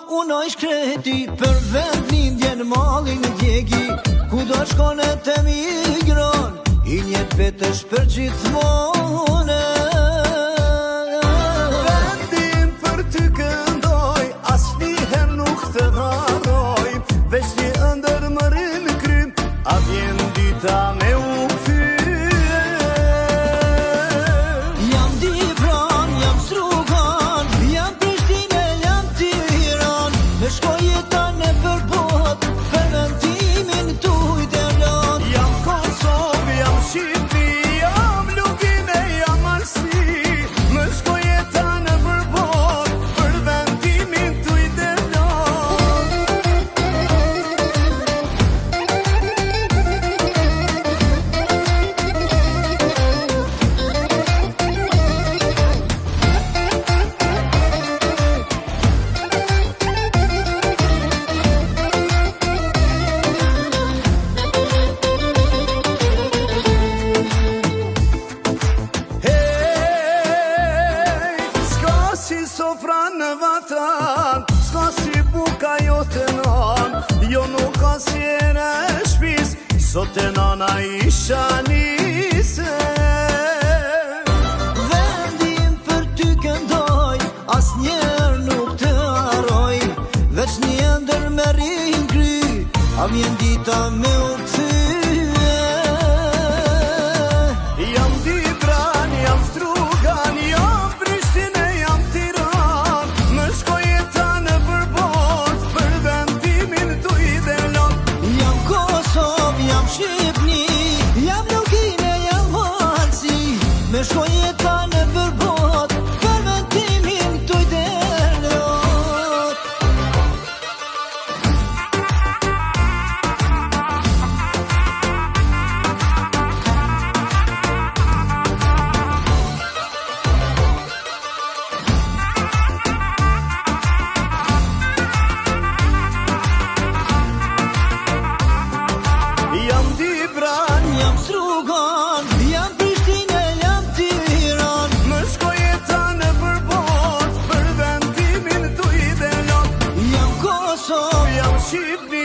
uno i shkreti, për vend lindjen malin djegi, ku do shkon e të migron, i njet betesh për gjithmone. Vendim për ty këndoj, asnjëherë nuk të harroj, veç një ëndër më rrin krym, a vjen dita me u kthye. Jam Dipran, jam Strugan, jam Prishtinë, jam Tiran, me shkoj jetan e përbot, për vendimin tuj dëllon. Jam Kosovë, jam Shqipëri, jam Lugime, jam Arsi, më shkoj jeta në përbot, për vendimin tuj dëllon. S'ka si sofra në vatan, s'ka si buka jo të nan, jo nuk ka si ere shpis, sot e nana isha nise. Vendim për ty këndoj, asnjëherë nuk të harroj, veç një ëndër me rrin kry, a vjen dita me u kthye. Jam Dipran, jam Strugan, jam Prishtinë, jam Tiran, më shkoj jeta në përbot, për vendimin tuj dëllon. Jam Kosovë, jam Shqipni, jam Lugine, jam Arsi, me shkoj jeta në përbot, për vendimin tuj dëllon. Jam Dipran, Jam Strugan, jam Prishtinë, jam Tiran, më shkoj jeta në përbot, për vendimin tuj dëllon. jam Kosovë, Jam Shqipni,